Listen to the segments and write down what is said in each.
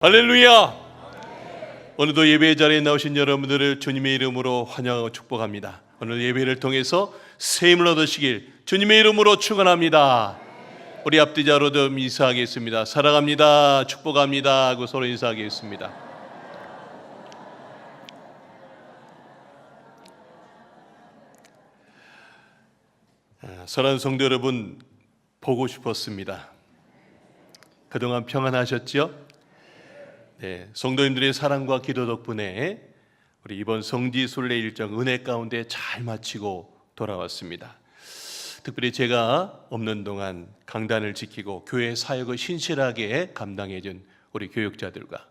할렐루야! 오늘도 예배 자리에 나오신 여러분들을 주님의 이름으로 환영하고 축복합니다. 오늘 예배를 통해서 새 힘을 얻으시길 주님의 이름으로 축원합니다. 우리 앞뒤자로도 인사하겠습니다. 사랑합니다, 축복합니다 하고 서로 인사하겠습니다. 사랑하는 성도 여러분, 보고 싶었습니다. 그동안 평안하셨죠? 네, 성도님들의 사랑과 기도 덕분에 우리 이번 성지순례 일정 은혜 가운데 잘 마치고 돌아왔습니다. 특별히 제가 없는 동안 강단을 지키고 교회 사역을 신실하게 감당해준 우리 교육자들과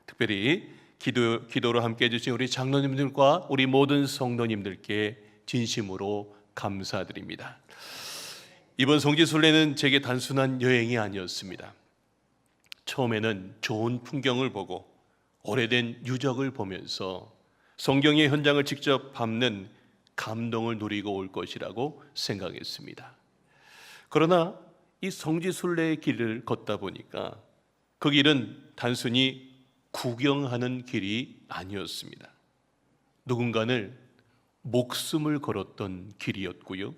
특별히 기도로 함께해 주신 우리 장로님들과 우리 모든 성도님들께 진심으로 감사드립니다. 이번 성지순례는 제게 단순한 여행이 아니었습니다. 처음에는 좋은 풍경을 보고 오래된 유적을 보면서 성경의 현장을 직접 밟는 감동을 누리고 올 것이라고 생각했습니다. 그러나 이 성지순례의 길을 걷다 보니까 그 길은 단순히 구경하는 길이 아니었습니다. 누군가는 목숨을 걸었던 길이었고요,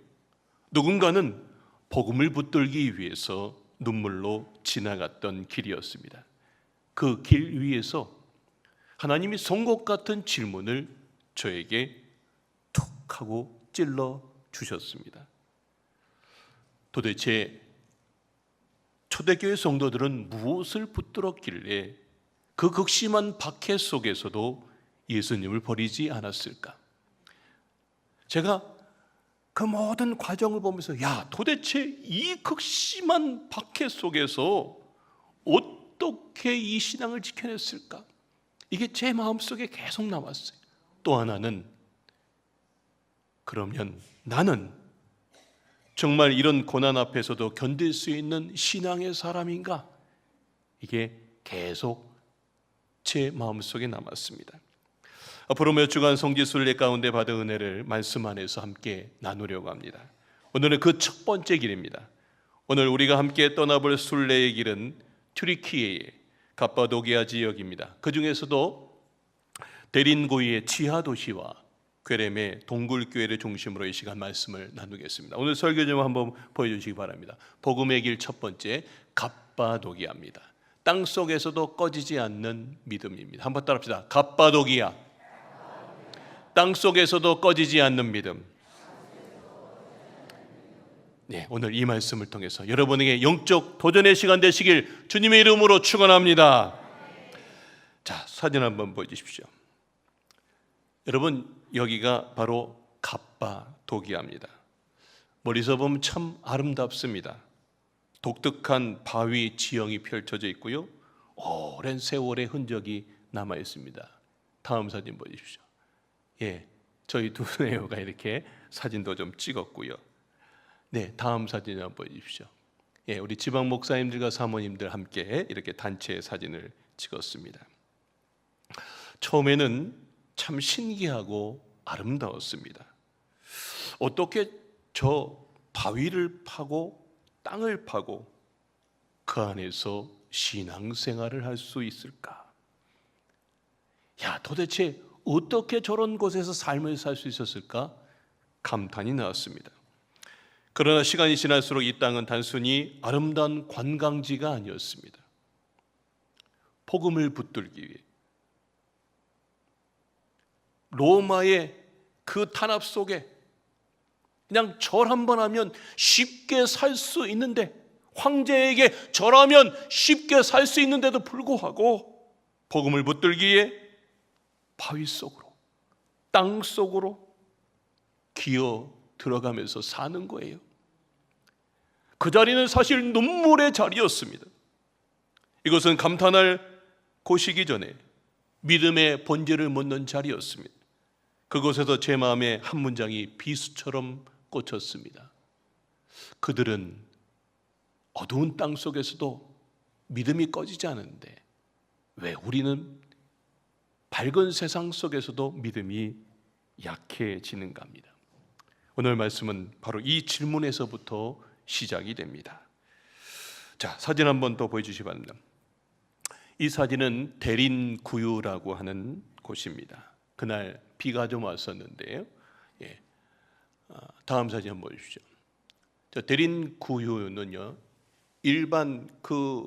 누군가는 복음을 붙들기 위해서 눈물로 지나갔던 길이었습니다. 그 길 위에서 하나님이 송곳 같은 질문을 저에게 툭 하고 찔러 주셨습니다. 도대체 초대교회 성도들은 무엇을 붙들었길래 그 극심한 박해 속에서도 예수님을 버리지 않았을까? 제가 그 모든 과정을 보면서 도대체 이 극심한 박해 속에서 어떻게 이 신앙을 지켜냈을까? 이게 제 마음속에 계속 남았어요. 또 하나는, 그러면 나는 정말 이런 고난 앞에서도 견딜 수 있는 신앙의 사람인가? 이게 계속 제 마음속에 남았습니다. 앞으로 몇 주간 성지순례 가운데 받은 은혜를 말씀 안에서 함께 나누려고 합니다. 오늘은 그 첫 번째 길입니다. 오늘 우리가 함께 떠나볼 순례의 길은 튀르키예의 갑바도기아 지역입니다. 그 중에서도 데린고이의 지하 도시와 괴렘의 동굴교회를 중심으로 이 시간 말씀을 나누겠습니다. 오늘 설교 좀 한번 보여주시기 바랍니다. 복음의 길 첫 번째, 갑바도기아입니다. 땅 속에서도 꺼지지 않는 믿음입니다. 한번 따라합시다. 갑바도기아, 땅 속에서도 꺼지지 않는 믿음. 네, 오늘 이 말씀을 통해서 여러분에게 영적 도전의 시간 되시길 주님의 이름으로 축원합니다. 자, 사진 한번 보여주십시오. 여러분, 여기가 바로 갑바도기아입니다. 멀리서 보면 참 아름답습니다. 독특한 바위 지형이 펼쳐져 있고요, 오랜 세월의 흔적이 남아 있습니다. 다음 사진 보여주십시오. 저희 두 애호가 이렇게 사진도 좀 찍었고요. 네, 다음 사진 한번 보여주십시오. 우리 지방 목사님들과 사모님들 함께 이렇게 단체 사진을 찍었습니다. 처음에는 참 신기하고 아름다웠습니다. 어떻게 저 바위를 파고 땅을 파고 그 안에서 신앙생활을 할 수 있을까? 도대체 어떻게 저런 곳에서 삶을 살 수 있었을까? 감탄이 나왔습니다. 그러나 시간이 지날수록 이 땅은 단순히 아름다운 관광지가 아니었습니다. 복음을 붙들기 위해 로마의 그 탄압 속에 그냥 절 한번 하면 쉽게 살 수 있는데, 황제에게 절하면 쉽게 살 수 있는데도 불구하고 복음을 붙들기에 바위 속으로, 땅 속으로 기어 들어가면서 사는 거예요. 그 자리는 사실 눈물의 자리였습니다. 이것은 감탄할 곳이기 전에 믿음의 본질을 묻는 자리였습니다. 그곳에서 제 마음에 한 문장이 비수처럼 꽂혔습니다. 그들은 어두운 땅 속에서도 믿음이 꺼지지 않는데 왜 우리는 밝은 세상 속에서도 믿음이 약해지는가 합니다. 오늘 말씀은 바로 이 질문에서부터 시작이 됩니다. 자, 사진 한번 더 보여주시기 바랍니다. 이 사진은 대린구유라고 하는 곳입니다. 그날 비가 좀 왔었는데요. 예. 다음 사진 한번 보십시오. 저 대린구유는요, 일반 그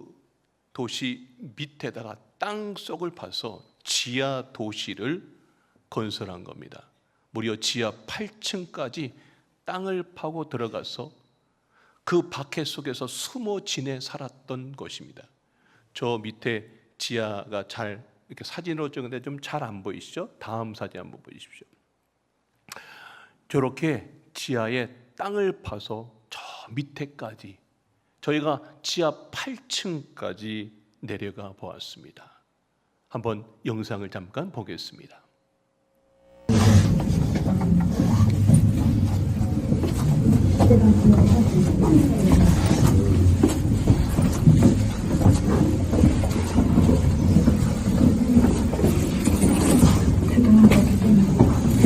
도시 밑에다가 땅속을 파서 지하 도시를 건설한 겁니다. 무려 지하 8층까지 땅을 파고 들어가서 그 박해 속에서 숨어 지내 살았던 것입니다. 저 밑에 지하가 잘 이렇게 사진으로 찍은데 좀 잘 안 보이시죠? 다음 사진 한번 보십시오. 저렇게 지하에 땅을 파서 저 밑에까지, 저희가 지하 8층까지 내려가 보았습니다. 한번 영상을 잠깐 보겠습니다.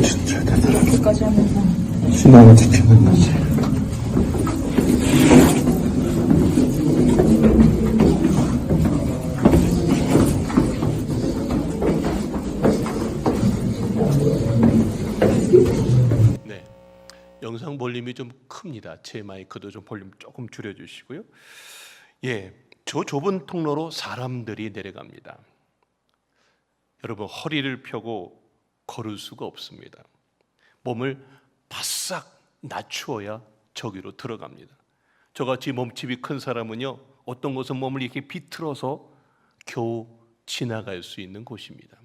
진짜 대단하다. 여기까지 하면서 신앙을 지키는 거지. 네, 영상 볼륨이 좀 큽니다. 제 마이크도 좀 볼륨 조금 줄여주시고요. 예, 저 좁은 통로로 사람들이 내려갑니다. 여러분, 허리를 펴고 걸을 수가 없습니다. 몸을 바싹 낮추어야 저기로 들어갑니다. 저같이 몸집이 큰 사람은요, 어떤 곳은 몸을 이렇게 비틀어서 겨우 지나갈 수 있는 곳입니다.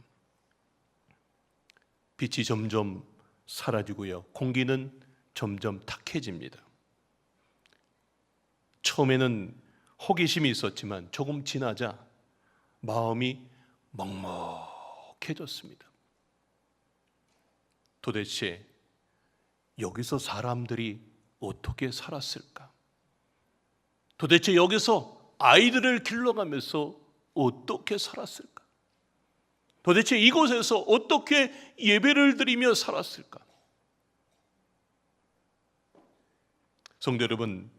빛이 점점 사라지고요, 공기는 점점 탁해집니다. 처음에는 호기심이 있었지만 조금 지나자 마음이 먹먹해졌습니다. 도대체 여기서 사람들이 어떻게 살았을까? 도대체 여기서 아이들을 길러가면서 어떻게 살았을까? 도대체 이곳에서 어떻게 예배를 드리며 살았을까? 성도 여러분,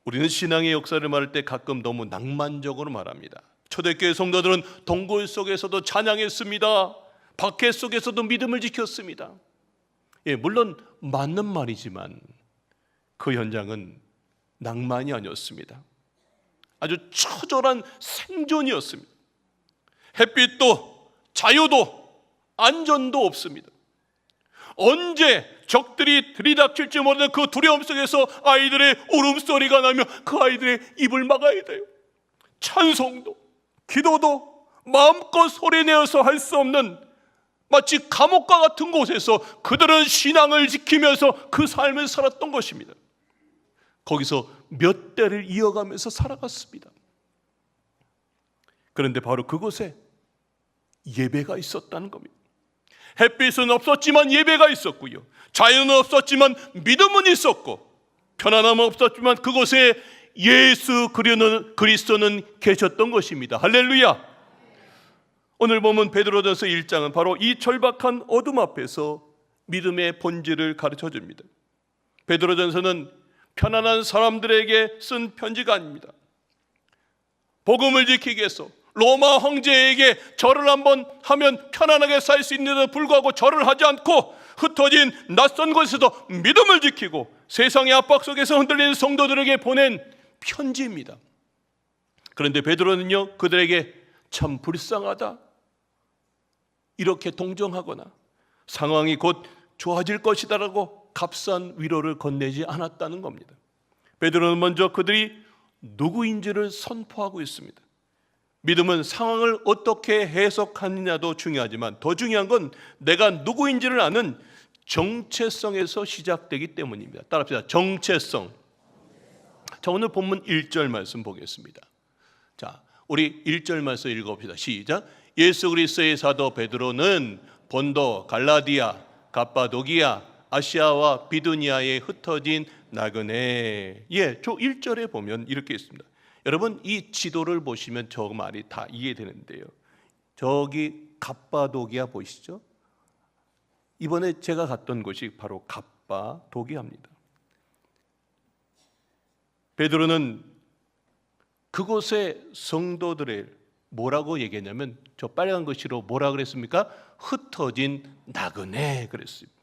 우리는 신앙의 역사를 말할 때 가끔 너무 낭만적으로 말합니다. 초대교회 성도들은 동굴 속에서도 찬양했습니다. 박해 속에서도 믿음을 지켰습니다. 예, 물론 맞는 말이지만 그 현장은 낭만이 아니었습니다. 아주 처절한 생존이었습니다. 햇빛도 자유도 안전도 없습니다. 언제 적들이 들이닥칠지 모르는 그 두려움 속에서 아이들의 울음소리가 나며 그 아이들의 입을 막아야 돼요. 찬송도 기도도 마음껏 소리내어서 할 수 없는 마치 감옥과 같은 곳에서 그들은 신앙을 지키면서 그 삶을 살았던 것입니다. 거기서 몇 대를 이어가면서 살아갔습니다. 그런데 바로 그곳에 예배가 있었다는 겁니다. 햇빛은 없었지만 예배가 있었고요, 자유는 없었지만 믿음은 있었고, 편안함은 없었지만 그곳에 예수 그리스도는 계셨던 것입니다. 할렐루야. 오늘 보면 베드로전서 1장은 바로 이 절박한 어둠 앞에서 믿음의 본질을 가르쳐 줍니다. 베드로전서는 편안한 사람들에게 쓴 편지가 아닙니다. 복음을 지키기 위해서 로마 황제에게 절을 한번 하면 편안하게 살 수 있는데도 불구하고 절을 하지 않고 흩어진 낯선 곳에서도 믿음을 지키고 세상의 압박 속에서 흔들리는 성도들에게 보낸 편지입니다. 그런데 베드로는요, 그들에게 참 불쌍하다 이렇게 동정하거나 상황이 곧 좋아질 것이다라고 값싼 위로를 건네지 않았다는 겁니다. 베드로는 먼저 그들이 누구인지를 선포하고 있습니다. 믿음은 상황을 어떻게 해석하느냐도 중요하지만 더 중요한 건 내가 누구인지를 아는 정체성에서 시작되기 때문입니다. 따라합시다. 정체성. 자, 오늘 본문 1절 말씀 보겠습니다. 자, 우리 1절 말씀 읽어봅시다. 시작. 예수 그리스도의 사도 베드로는 본도, 갈라디아, 갑바도기아, 아시아와 비두니아에 흩어진 나그네. 예, 저 1절에 보면 이렇게 있습니다. 여러분, 이 지도를 보시면 저 말이 다 이해되는데요. 저기 갑바도기아 보이시죠? 이번에 제가 갔던 곳이 바로 갑바도기아입니다. 베드로는 그곳의 성도들의 뭐라고 얘기했냐면 저 빨간 글씨로 뭐라 그랬습니까? 흩어진 나그네 그랬습니다.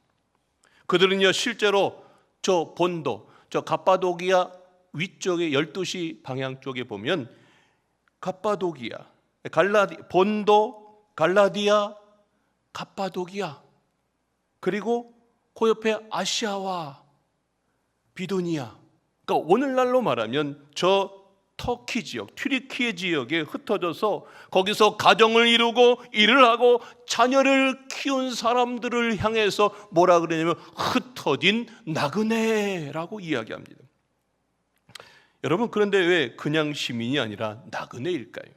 그들은요 실제로 저 본도, 저 갑바도기아 위쪽에 12시 방향 쪽에 보면 갑바도기아, 본도, 갈라디아, 갑바도기아, 그리고 그 옆에 아시아와 비두니아, 그러니까 오늘날로 말하면 저 터키 지역, 튀르키예 지역에 흩어져서 거기서 가정을 이루고 일을 하고 자녀를 키운 사람들을 향해서 뭐라 그러냐면 흩어진 나그네라고 이야기합니다. 여러분, 그런데 왜 그냥 시민이 아니라 나그네일까요?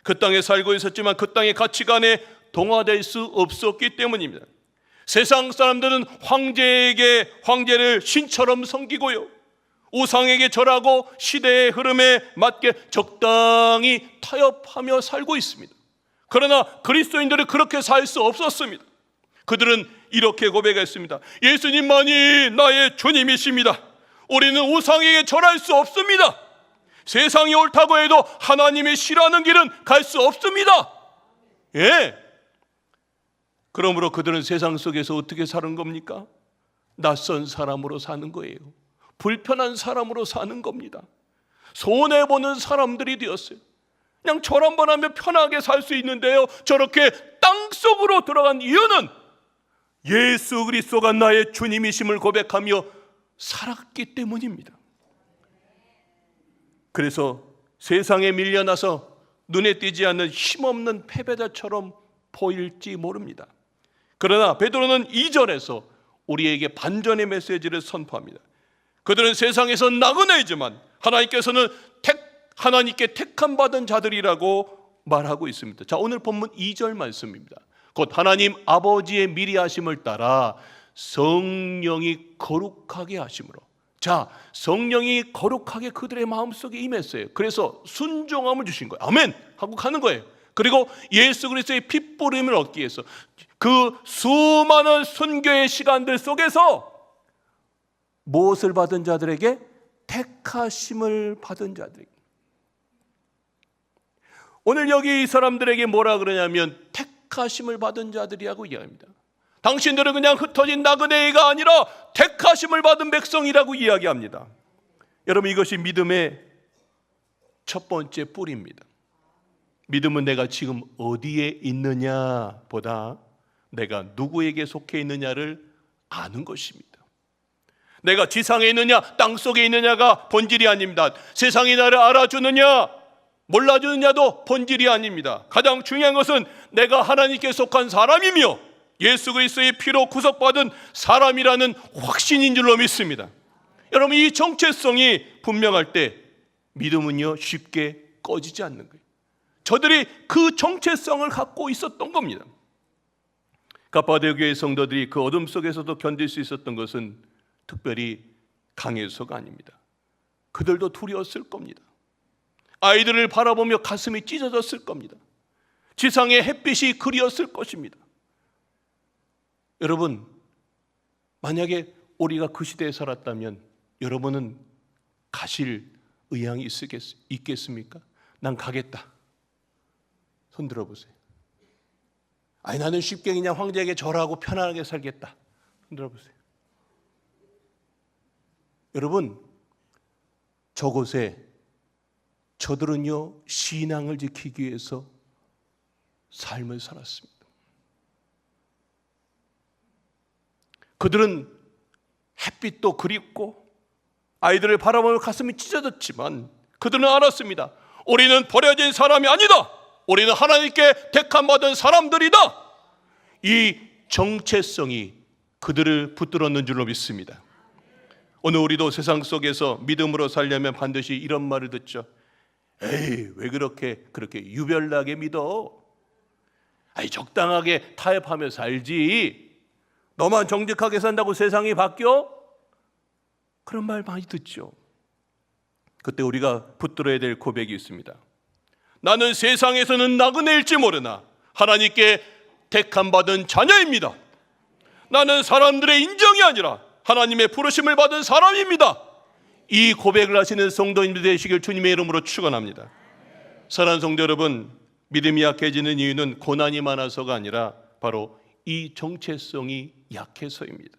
그 땅에 살고 있었지만 그 땅의 가치관에 동화될 수 없었기 때문입니다. 세상 사람들은 황제를 신처럼 섬기고요, 우상에게 절하고 시대의 흐름에 맞게 적당히 타협하며 살고 있습니다. 그러나 그리스도인들은 그렇게 살 수 없었습니다. 그들은 이렇게 고백했습니다. 예수님만이 나의 주님이십니다. 우리는 우상에게 절할 수 없습니다. 세상이 옳다고 해도 하나님이 싫어하는 길은 갈 수 없습니다. 예. 그러므로 그들은 세상 속에서 어떻게 사는 겁니까? 낯선 사람으로 사는 거예요. 불편한 사람으로 사는 겁니다. 손해보는 사람들이 되었어요. 그냥 절 한번 하면 편하게 살 수 있는데요, 저렇게 땅속으로 들어간 이유는 예수 그리스도가 나의 주님이심을 고백하며 살았기 때문입니다. 그래서 세상에 밀려나서 눈에 띄지 않는 힘없는 패배자처럼 보일지 모릅니다. 그러나 베드로는 2절에서 우리에게 반전의 메시지를 선포합니다. 그들은 세상에서 나그네이지만 하나님께서는 하나님께 택함 받은 자들이라고 말하고 있습니다. 자, 오늘 본문 2절 말씀입니다. 곧 하나님 아버지의 미리 하심을 따라 성령이 거룩하게 하심으로. 자, 성령이 거룩하게 그들의 마음속에 임했어요. 그래서 순종함을 주신 거예요. 아멘 하고 가는 거예요. 그리고 예수 그리스도의 핏부림을 얻기 위해서 그 수많은 순교의 시간들 속에서 무엇을 받은 자들에게? 택하심을 받은 자들에게. 오늘 여기 이 사람들에게 뭐라 그러냐면 택하심을 받은 자들이라고 이야기합니다. 당신들은 그냥 흩어진 나그네가 아니라 택하심을 받은 백성이라고 이야기합니다. 여러분, 이것이 믿음의 첫 번째 뿌리입니다. 믿음은 내가 지금 어디에 있느냐 보다 내가 누구에게 속해 있느냐를 아는 것입니다. 내가 지상에 있느냐 땅속에 있느냐가 본질이 아닙니다. 세상이 나를 알아주느냐 몰라주느냐도 본질이 아닙니다. 가장 중요한 것은 내가 하나님께 속한 사람이며 예수 그리스도의 피로 구속받은 사람이라는 확신인 줄로 믿습니다. 여러분, 이 정체성이 분명할 때 믿음은요 쉽게 꺼지지 않는 거예요. 저들이 그 정체성을 갖고 있었던 겁니다. 갑바도기아 교회 성도들이 그 어둠 속에서도 견딜 수 있었던 것은 특별히 강해서가 아닙니다. 그들도 두려웠을 겁니다. 아이들을 바라보며 가슴이 찢어졌을 겁니다. 지상의 햇빛이 그리웠을 것입니다. 여러분, 만약에 우리가 그 시대에 살았다면 여러분은 가실 의향이 있겠습니까? 난 가겠다. 손 들어보세요. 아니, 나는 쉽게 그냥 황제에게 절하고 편안하게 살겠다. 손 들어보세요. 여러분, 저곳에 저들은요 신앙을 지키기 위해서 삶을 살았습니다. 그들은 햇빛도 그립고 아이들을 바라보며 가슴이 찢어졌지만 그들은 알았습니다. 우리는 버려진 사람이 아니다. 우리는 하나님께 택함받은 사람들이다. 이 정체성이 그들을 붙들었는 줄로 믿습니다. 오늘 우리도 세상 속에서 믿음으로 살려면 반드시 이런 말을 듣죠. 에이, 왜 그렇게 유별나게 믿어? 아니, 적당하게 타협하며 살지. 너만 정직하게 산다고 세상이 바뀌어? 그런 말 많이 듣죠. 그때 우리가 붙들어야 될 고백이 있습니다. 나는 세상에서는 나그네일지 모르나 하나님께 택함 받은 자녀입니다. 나는 사람들의 인정이 아니라 하나님의 부르심을 받은 사람입니다. 이 고백을 하시는 성도님들 되시길 주님의 이름으로 축원합니다. 사랑하는 성도 여러분, 믿음이 약해지는 이유는 고난이 많아서가 아니라 바로 이 정체성이 약해서입니다.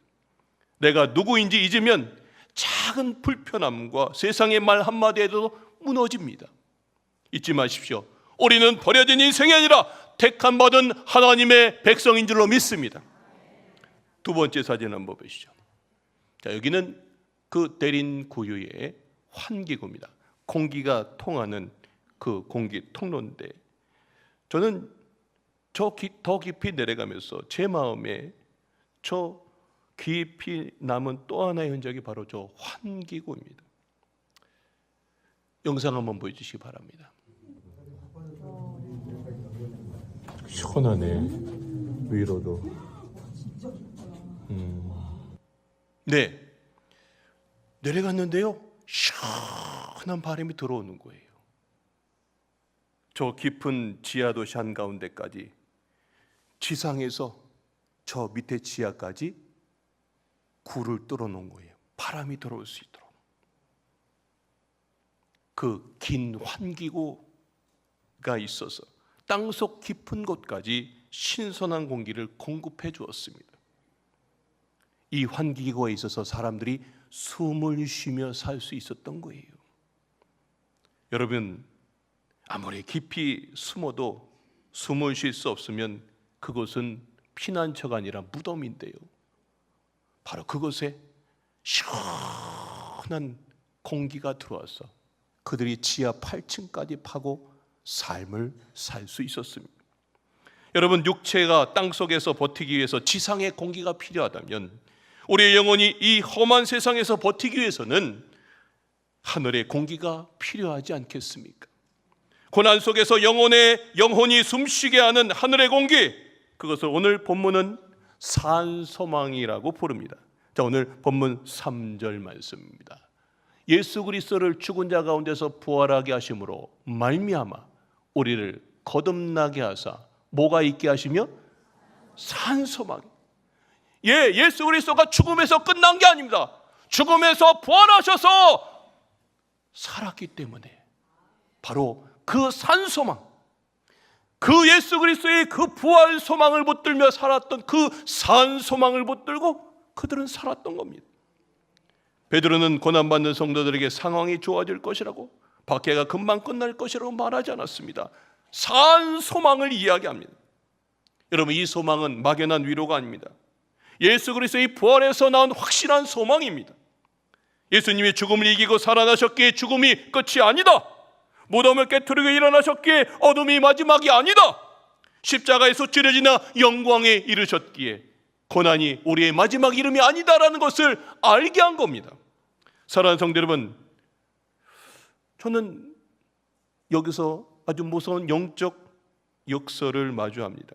내가 누구인지 잊으면 작은 불편함과 세상의 말 한마디에도 무너집니다. 잊지 마십시오. 우리는 버려진 인생이 아니라 택함 받은 하나님의 백성인 줄로 믿습니다. 두 번째 사진 한번 보시죠. 자, 여기는 그 대린 구유의 환기구입니다. 공기가 통하는 그 공기 통로인데, 저는 더 깊이 내려가면서 제 마음에 저 깊이 남은 또 하나의 흔적이 바로 저 환기구입니다. 영상 한번 보여주시기 바랍니다. 시원하네, 위로도. 네, 내려갔는데요, 시원한 바람이 들어오는 거예요. 저 깊은 지하도시 한가운데까지, 지상에서 저 밑에 지하까지 굴을 뚫어놓은 거예요. 바람이 들어올 수 있도록. 그 긴 환기구가 있어서 땅속 깊은 곳까지 신선한 공기를 공급해 주었습니다. 이 환기구에 있어서 사람들이 숨을 쉬며 살 수 있었던 거예요. 여러분, 아무리 깊이 숨어도 숨을 쉴 수 없으면 그곳은 피난처가 아니라 무덤인데요, 바로 그곳에 시원한 공기가 들어와서 그들이 지하 8층까지 파고 삶을 살 수 있었습니다. 여러분, 육체가 땅속에서 버티기 위해서 지상의 공기가 필요하다면 우리의 영혼이 이 험한 세상에서 버티기 위해서는 하늘의 공기가 필요하지 않겠습니까? 고난 속에서 영혼이 숨쉬게 하는 하늘의 공기, 그것을 오늘 본문은 산소망이라고 부릅니다. 자, 오늘 본문 3절 말씀입니다. 예수 그리스도를 죽은 자 가운데서 부활하게 하심으로 말미암아 우리를 거듭나게 하사 뭐가 있게 하시며? 산소망. 예수 그리스도가 죽음에서 끝난 게 아닙니다. 죽음에서 부활하셔서 살았기 때문에 바로 그 산소망, 그 예수 그리스도의 그 부활 소망을 붙들며 살았던 그 산소망을 붙들고 그들은 살았던 겁니다. 베드로는 고난받는 성도들에게 상황이 좋아질 것이라고, 박해가 금방 끝날 것이라고 말하지 않았습니다. 산소망을 이야기합니다. 여러분, 이 소망은 막연한 위로가 아닙니다. 예수 그리스도의 부활에서 나온 확실한 소망입니다. 예수님이 죽음을 이기고 살아나셨기에 죽음이 끝이 아니다. 무덤을 깨트리고 일어나셨기에 어둠이 마지막이 아니다. 십자가에서 찌려지나 영광에 이르셨기에 고난이 우리의 마지막 이름이 아니다라는 것을 알게 한 겁니다. 사랑하는 성도 여러분, 저는 여기서 아주 무서운 영적 역설을 마주합니다.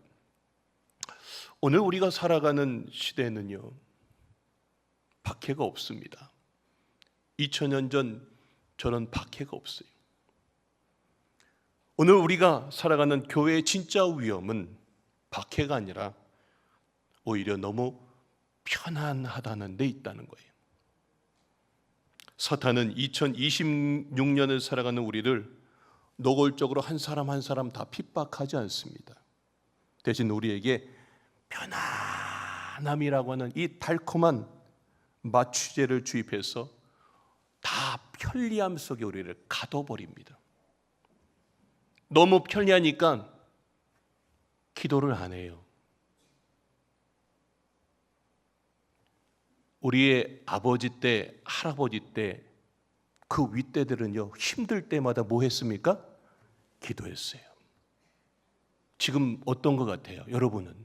오늘 우리가 살아가는 시대는요, 박해가 없습니다. 2000년 전 저는 박해가 없어요. 오늘 우리가 살아가는 교회의 진짜 위험은 박해가 아니라 오히려 너무 편안하다는 데 있다는 거예요. 사탄은 2026년을 살아가는 우리를 노골적으로 한 사람 한 사람 다 핍박하지 않습니다. 대신 우리에게 편안함이라고 하는 이 달콤한 마취제를 주입해서 다 편리함 속에 우리를 가둬버립니다. 너무 편리하니까 기도를 안 해요. 우리의 아버지 때, 할아버지 때, 그 윗대들은요, 힘들 때마다 뭐 했습니까? 기도했어요. 지금 어떤 것 같아요? 여러분은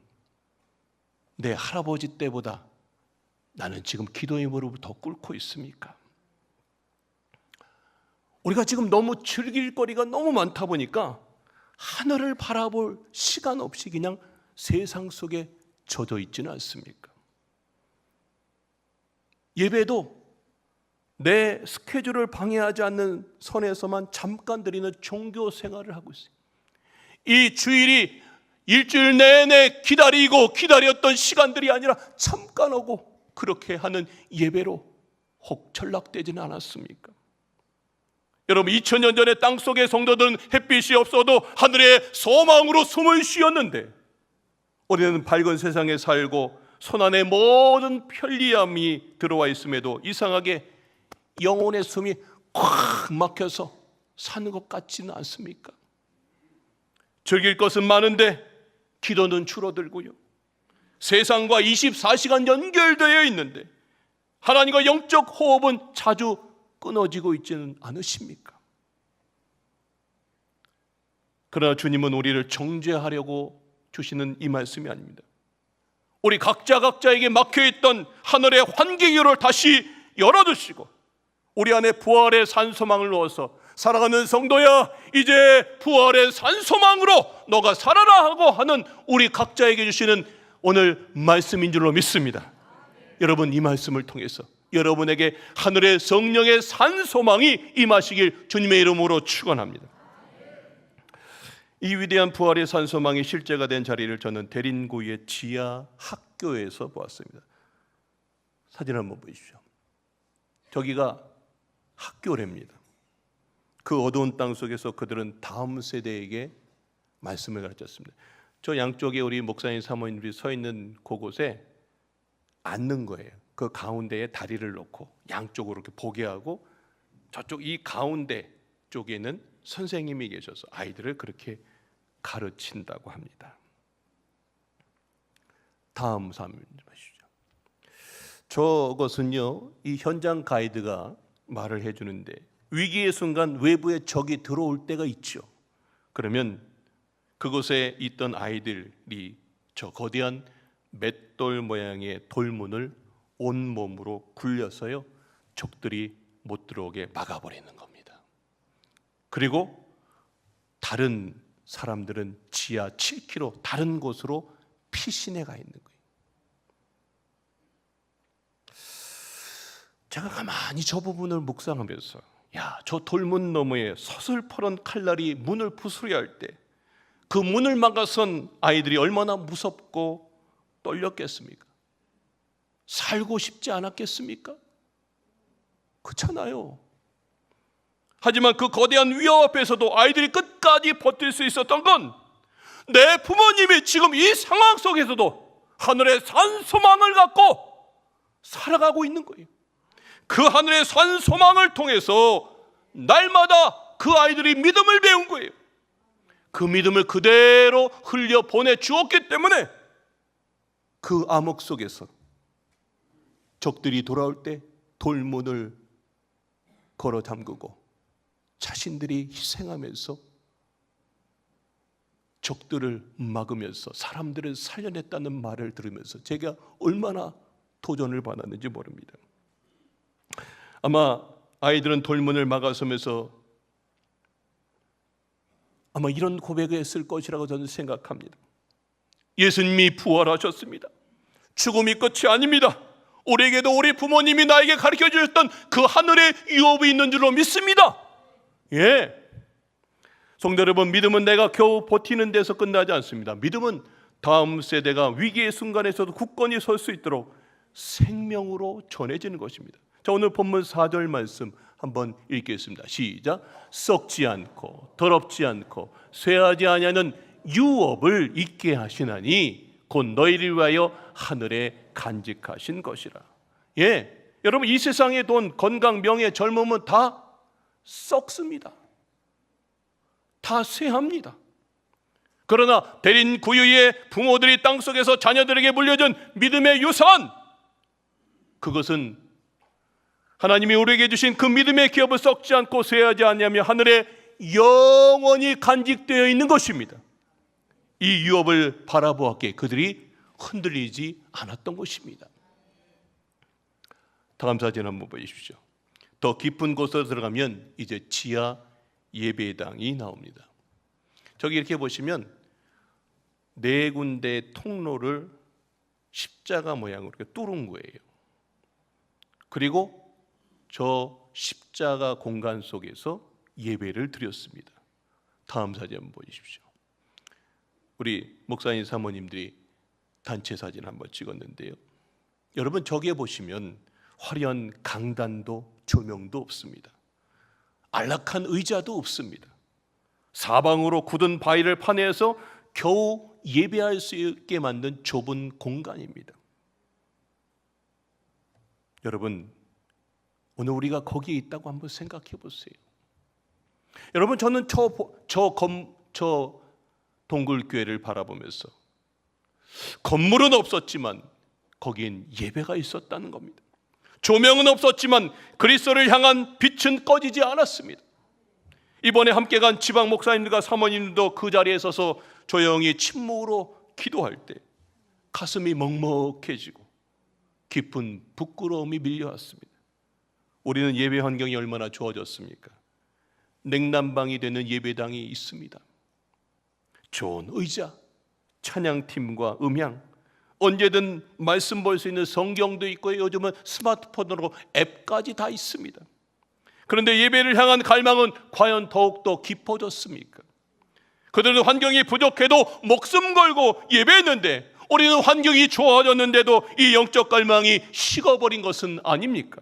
내 할아버지 때보다 나는 지금 기도의 무릎을 더 꿇고 있습니까? 우리가 지금 너무 즐길 거리가 너무 많다 보니까 하늘을 바라볼 시간 없이 그냥 세상 속에 젖어 있지는 않습니까? 예배도 내 스케줄을 방해하지 않는 선에서만 잠깐 드리는 종교 생활을 하고 있어요. 이 주일이 일주일 내내 기다렸던 시간들이 아니라 잠깐 오고 그렇게 하는 예배로 혹 전락되지는 않았습니까? 여러분 2000년 전에 땅속의 성도들은 햇빛이 없어도 하늘의 소망으로 숨을 쉬었는데 우리는 밝은 세상에 살고 손안에 모든 편리함이 들어와 있음에도 이상하게 영혼의 숨이 꽉 막혀서 사는 것 같지는 않습니까? 즐길 것은 많은데 기도는 줄어들고요, 세상과 24시간 연결되어 있는데 하나님과 영적 호흡은 자주 끊어지고 있지는 않으십니까? 그러나 주님은 우리를 정죄하려고 주시는 이 말씀이 아닙니다. 우리 각자에게 막혀있던 하늘의 환기구를 다시 열어주시고 우리 안에 부활의 산소망을 넣어서 사랑하는 성도야, 이제 부활의 산소망으로 너가 살아라 하고 하는 우리 각자에게 주시는 오늘 말씀인 줄로 믿습니다. 여러분, 이 말씀을 통해서 여러분에게 하늘의 성령의 산소망이 임하시길 주님의 이름으로 축원합니다. 이 위대한 부활의 산소망이 실제가 된 자리를 저는 대린구의 지하 학교에서 보았습니다. 사진 한번 보십시오. 저기가 학교랍니다. 그 어두운 땅 속에서 그들은 다음 세대에게 말씀을 가르쳤습니다. 저 양쪽에 우리 목사님 사모님들이 서 있는 그곳에 앉는 거예요. 그 가운데에 다리를 놓고 양쪽으로 이렇게 보게 하고 저쪽 이 가운데 쪽에는 선생님이 계셔서 아이들을 그렇게 가르친다고 합니다. 다음 사진 보시죠. 저것은요, 이 현장 가이드가 말을 해주는데 위기의 순간 외부에 적이 들어올 때가 있죠. 그러면 그곳에 있던 아이들이 저 거대한 맷돌 모양의 돌문을 온몸으로 굴려서요, 적들이 못 들어오게 막아버리는 겁니다. 그리고 다른 사람들은 지하 7km 다른 곳으로 피신해 가 있는 거예요. 제가 가만히 저 부분을 묵상하면서 저 돌문 너머에 서슬퍼런 칼날이 문을 부수려 할 때 그 문을 막아선 아이들이 얼마나 무섭고 떨렸겠습니까? 살고 싶지 않았겠습니까? 그렇잖아요. 하지만 그 거대한 위협 앞에서도 아이들이 끝까지 버틸 수 있었던 건 내 부모님이 지금 이 상황 속에서도 하늘의 산소망을 갖고 살아가고 있는 거예요. 그 하늘의 산소망을 통해서 날마다 그 아이들이 믿음을 배운 거예요. 그 믿음을 그대로 흘려 보내주었기 때문에 그 암흑 속에서 적들이 돌아올 때 돌문을 걸어 잠그고 자신들이 희생하면서 적들을 막으면서 사람들을 살려냈다는 말을 들으면서 제가 얼마나 도전을 받았는지 모릅니다. 아마 아이들은 돌문을 막아서면서 아마 이런 고백을 했을 것이라고 저는 생각합니다. 예수님이 부활하셨습니다. 죽음이 끝이 아닙니다. 우리에게도 우리 부모님이 나에게 가르쳐 주셨던 그 하늘의 유업이 있는 줄로 믿습니다. 성도 여러분, 믿음은 내가 겨우 버티는 데서 끝나지 않습니다. 믿음은 다음 세대가 위기의 순간에서도 굳건히 설 수 있도록 생명으로 전해지는 것입니다. 자, 오늘 본문 4절 말씀 한번 읽겠습니다. 시작. 썩지 않고 더럽지 않고 쇠하지 아니하는 유업을 있게 하시나니 곧 너희를 위하여 하늘에 간직하신 것이라. 여러분, 이 세상의 돈, 건강, 명예, 젊음은 다 썩습니다. 다 쇠합니다. 그러나 대린 구유의 부모들이 땅속에서 자녀들에게 물려준 믿음의 유산, 그것은 하나님이 우리에게 주신 그 믿음의 기업을 썩지 않고 쇠하지 아니하며 하늘에 영원히 간직되어 있는 것입니다. 이 유업을 바라보았기에 그들이 흔들리지 않았던 것입니다. 다음 사진 한번 보십시오. 더 깊은 곳으로 들어가면 이제 지하 예배당이 나옵니다. 저기 이렇게 보시면 네 군데 통로를 십자가 모양으로 이렇게 뚫은 거예요. 그리고 저 십자가 공간 속에서 예배를 드렸습니다. 다음 사진 한번 보십시오. 우리 목사님 사모님들이 단체 사진 한번 찍었는데요. 여러분, 저기에 보시면 화려한 강단도 조명도 없습니다. 안락한 의자도 없습니다. 사방으로 굳은 바위를 파내서 겨우 예배할 수 있게 만든 좁은 공간입니다. 여러분, 오늘 우리가 거기에 있다고 한번 생각해 보세요. 여러분, 저는 저 동굴교회를 바라보면서 건물은 없었지만 거기엔 예배가 있었다는 겁니다. 조명은 없었지만 그리스도를 향한 빛은 꺼지지 않았습니다. 이번에 함께 간 지방 목사님들과 사모님들도 그 자리에 서서 조용히 침묵으로 기도할 때 가슴이 먹먹해지고 깊은 부끄러움이 밀려왔습니다. 우리는 예배 환경이 얼마나 좋아졌습니까? 냉난방이 되는 예배당이 있습니다. 좋은 의자, 찬양팀과 음향, 언제든 말씀 볼 수 있는 성경도 있고 요즘은 스마트폰으로 앱까지 다 있습니다. 그런데 예배를 향한 갈망은 과연 더욱더 깊어졌습니까? 그들은 환경이 부족해도 목숨 걸고 예배했는데 우리는 환경이 좋아졌는데도 이 영적 갈망이 식어버린 것은 아닙니까?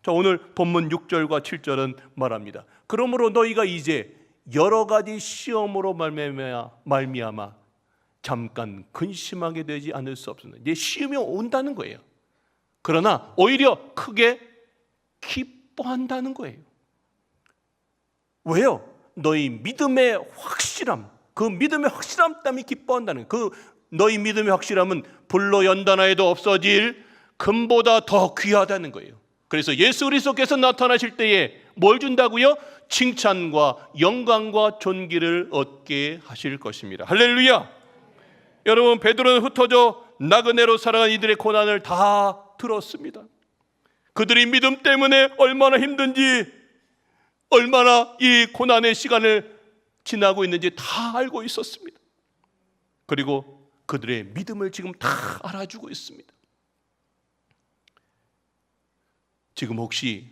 자, 오늘 본문 6절과 7절은 말합니다. 그러므로 너희가 이제 여러 가지 시험으로 말미암아 잠깐 근심하게 되지 않을 수 없습니다. 이제 시험이 온다는 거예요. 그러나 오히려 크게 기뻐한다는 거예요. 왜요? 너희 믿음의 확실함, 그 믿음의 확실함 때문에 기뻐한다는 거예요. 그 너희 믿음의 확실함은 불로 연단하여도 없어질 금보다 더 귀하다는 거예요. 그래서 예수 그리스도께서 나타나실 때에 뭘 준다고요? 칭찬과 영광과 존귀를 얻게 하실 것입니다. 할렐루야. 여러분, 베드로는 흩어져 나그네로 살아간 이들의 고난을 다 들었습니다. 그들이 믿음 때문에 얼마나 힘든지, 얼마나 이 고난의 시간을 지나고 있는지 다 알고 있었습니다. 그리고 그들의 믿음을 지금 다 알아주고 있습니다. 지금 혹시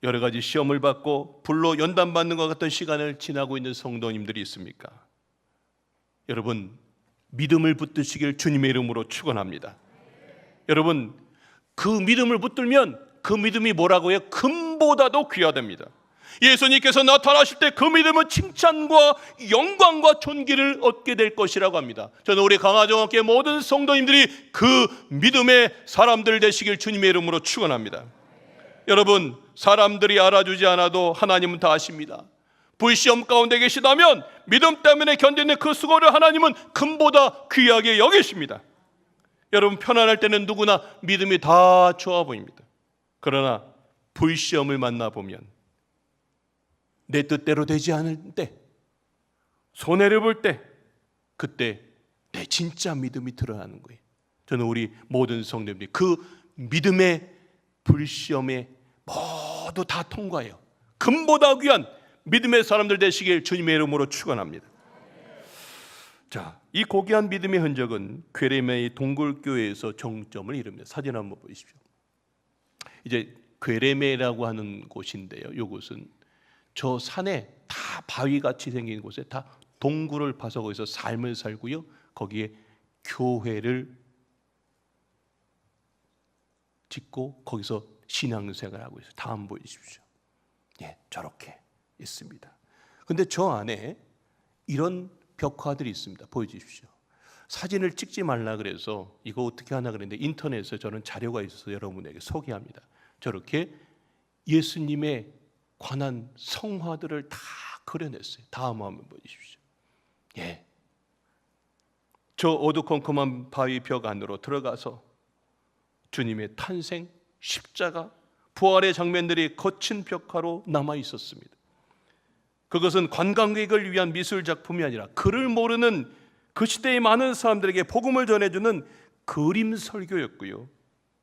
여러 가지 시험을 받고 불로 연단받는 것 같은 시간을 지나고 있는 성도님들이 있습니까? 여러분, 믿음을 붙드시길 주님의 이름으로 축원합니다. 여러분, 그 믿음을 붙들면 그 믿음이 뭐라고요? 금보다도 귀하답니다. 예수님께서 나타나실 때 그 믿음은 칭찬과 영광과 존귀를 얻게 될 것이라고 합니다. 저는 우리 강화정학교 모든 성도님들이 그 믿음의 사람들 되시길 주님의 이름으로 축원합니다. 여러분, 사람들이 알아주지 않아도 하나님은 다 아십니다. 불시험 가운데 계시다면 믿음 때문에 견디는 그 수고를 하나님은 금보다 귀하게 여기십니다. 여러분, 편안할 때는 누구나 믿음이 다 좋아 보입니다. 그러나 불시험을 만나보면 내 뜻대로 되지 않을 때, 손해를 볼 때, 그때 내 진짜 믿음이 드러나는 거예요. 저는 우리 모든 성도님들이 그 믿음의 불시험에 모두 다 통과해요. 금보다 귀한 믿음의 사람들 되시길 주님의 이름으로 축원합니다. 자, 이 고귀한 믿음의 흔적은 괴레메의 동굴교회에서 정점을 이룹니다. 사진 한번 보십시오. 이제 괴레메라고 하는 곳인데요, 이곳은 저 산에 다 바위같이 생긴 곳에 다 동굴을 파서 거기서 삶을 살고요, 거기에 교회를 짓고 거기서 신앙생활을 하고 있어요. 다음 보여주십시오. 예, 저렇게 있습니다. 근데 저 안에 이런 벽화들이 있습니다. 보여주십시오. 사진을 찍지 말라 그래서 이거 어떻게 하나 그랬는데 인터넷에 저는 자료가 있어서 여러분에게 소개합니다. 저렇게 예수님의 관한 성화들을 다 그려냈어요. 다음 한번 보여주십시오. 예, 저 어두컴컴한 바위 벽 안으로 들어가서 주님의 탄생, 십자가, 부활의 장면들이 거친 벽화로 남아 있었습니다. 그것은 관광객을 위한 미술 작품이 아니라 그를 모르는 그 시대의 많은 사람들에게 복음을 전해주는 그림 설교였고요,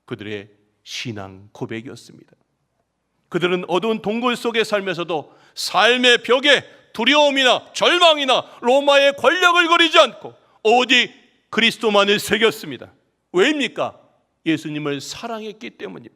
그들의 신앙 고백이었습니다. 그들은 어두운 동굴 속에 살면서도 삶의 벽에 두려움이나 절망이나 로마의 권력을 거리지 않고 오직 그리스도만을 새겼습니다. 왜입니까? 예수님을 사랑했기 때문입니다.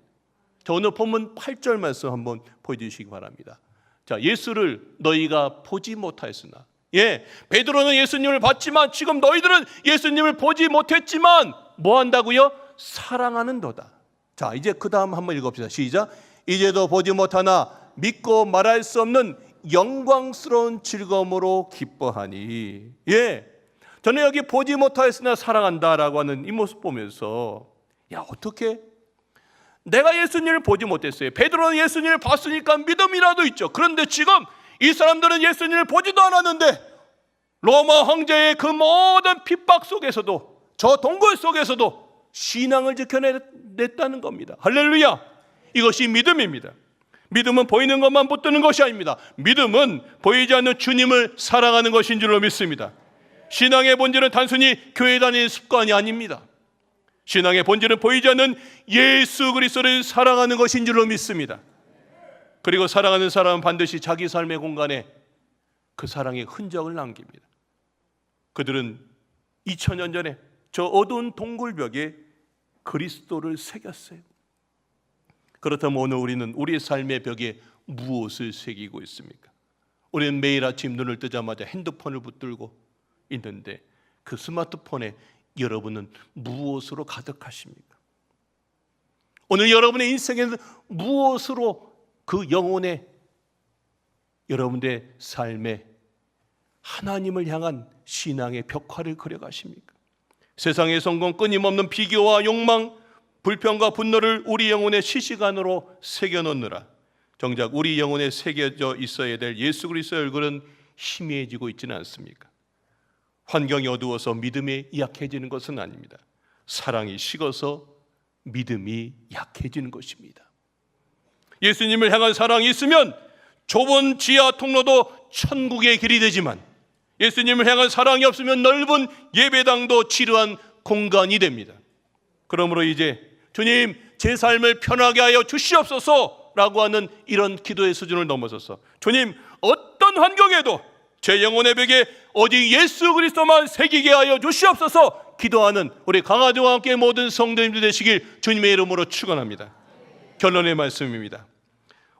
자, 오늘 본문 8절 말씀 한번 보여주시기 바랍니다. 자, 예수를 너희가 보지 못하였으나, 예, 베드로는 예수님을 봤지만 지금 너희들은 예수님을 보지 못했지만 뭐 한다고요? 사랑하는도다. 자, 이제 그 다음 한번 읽읍시다. 시작. 이제도 보지 못하나 믿고 말할 수 없는 영광스러운 즐거움으로 기뻐하니. 저는 여기 보지 못하였으나 사랑한다라고 하는 이 모습 보면서 어떻게 내가 예수님을 보지 못했어요. 베드로는 예수님을 봤으니까 믿음이라도 있죠. 그런데 지금 이 사람들은 예수님을 보지도 않았는데 로마 황제의 그 모든 핍박 속에서도, 저 동굴 속에서도 신앙을 지켜냈다는 겁니다. 할렐루야. 이것이 믿음입니다. 믿음은 보이는 것만 붙드는 것이 아닙니다. 믿음은 보이지 않는 주님을 사랑하는 것인 줄로 믿습니다. 신앙의 본질은 단순히 교회 다니는 습관이 아닙니다. 신앙의 본질은 보이지 않는 예수 그리스도를 사랑하는 것인 줄로 믿습니다. 그리고 사랑하는 사람은 반드시 자기 삶의 공간에 그 사랑의 흔적을 남깁니다. 그들은 2000년 전에 저 어두운 동굴벽에 그리스도를 새겼어요. 그렇다면 오늘 우리는 우리의 삶의 벽에 무엇을 새기고 있습니까? 우리는 매일 아침 눈을 뜨자마자 핸드폰을 붙들고 있는데 그 스마트폰에 여러분은 무엇으로 가득하십니까? 오늘 여러분의 인생에는 무엇으로 그 영혼의 여러분의 삶에 하나님을 향한 신앙의 벽화를 그려가십니까? 세상의 성공, 끊임없는 비교와 욕망, 불평과 분노를 우리 영혼의 시시간으로 새겨놓느라 정작 우리 영혼에 새겨져 있어야 될 예수 그리스도의 얼굴은 희미해지고 있지는 않습니까? 환경이 어두워서 믿음이 약해지는 것은 아닙니다. 사랑이 식어서 믿음이 약해지는 것입니다. 예수님을 향한 사랑이 있으면 좁은 지하 통로도 천국의 길이 되지만 예수님을 향한 사랑이 없으면 넓은 예배당도 지루한 공간이 됩니다. 그러므로 이제 주님, 제 삶을 편하게 하여 주시옵소서 라고 하는 이런 기도의 수준을 넘어서서 주님, 어떤 환경에도 제 영혼의 벽에 오직 예수 그리스도만 새기게 하여 주시옵소서 기도하는 우리 강화도와 함께 모든 성도님들 되시길 주님의 이름으로 축원합니다. 결론의 말씀입니다.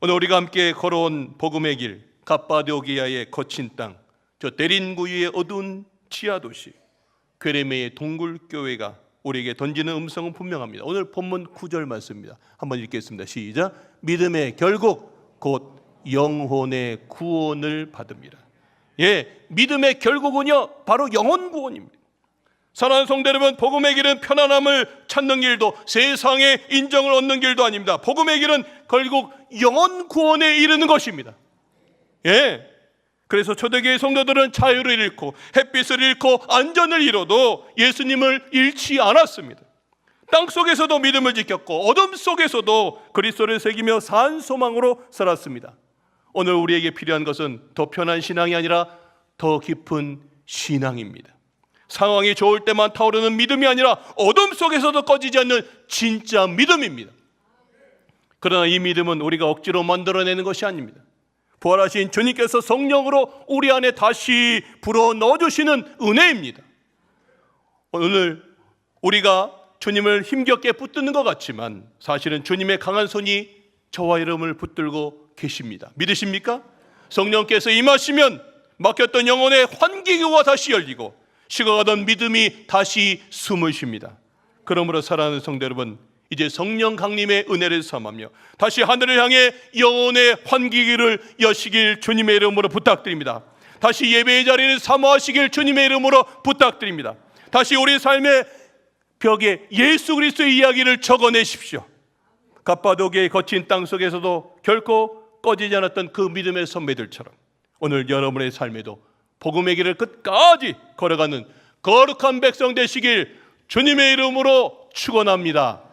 오늘 우리가 함께 걸어온 복음의 길, 갑바도기아의 거친 땅, 저 데린구유의 어두운 지하도시, 괴레메의 동굴교회가 우리에게 던지는 음성은 분명합니다. 오늘 본문 9절 말씀입니다. 한번 읽겠습니다. 시작. 믿음의 결국 곧 영혼의 구원을 받습니다. 믿음의 결국은요 바로 영혼 구원입니다. 사랑하는 성도 여러분, 복음의 길은 편안함을 찾는 길도 세상의 인정을 얻는 길도 아닙니다. 복음의 길은 결국 영혼 구원에 이르는 것입니다. 그래서 초대교회 성도들은 자유를 잃고 햇빛을 잃고 안전을 잃어도 예수님을 잃지 않았습니다. 땅속에서도 믿음을 지켰고 어둠 속에서도 그리스도를 새기며 산 소망으로 살았습니다. 오늘 우리에게 필요한 것은 더 편한 신앙이 아니라 더 깊은 신앙입니다. 상황이 좋을 때만 타오르는 믿음이 아니라 어둠 속에서도 꺼지지 않는 진짜 믿음입니다. 그러나 이 믿음은 우리가 억지로 만들어내는 것이 아닙니다. 부활하신 주님께서 성령으로 우리 안에 다시 불어넣어주시는 은혜입니다. 오늘 우리가 주님을 힘겹게 붙드는 것 같지만 사실은 주님의 강한 손이 저와 여러분을 붙들고 계십니다. 믿으십니까? 성령께서 임하시면 막혔던 영혼의 환기구가 다시 열리고 식어가던 믿음이 다시 숨을 쉽니다. 그러므로 사랑하는 성도 여러분, 이제 성령 강림의 은혜를 삼으며 다시 하늘을 향해 영혼의 환기기를 여시길 주님의 이름으로 부탁드립니다. 다시 예배의 자리를 사모하시길 주님의 이름으로 부탁드립니다. 다시 우리 삶의 벽에 예수 그리스도의 이야기를 적어내십시오. 갑바도기의 거친 땅 속에서도 결코 꺼지지 않았던 그 믿음의 선배들처럼 오늘 여러분의 삶에도 복음의 길을 끝까지 걸어가는 거룩한 백성 되시길 주님의 이름으로 축원합니다.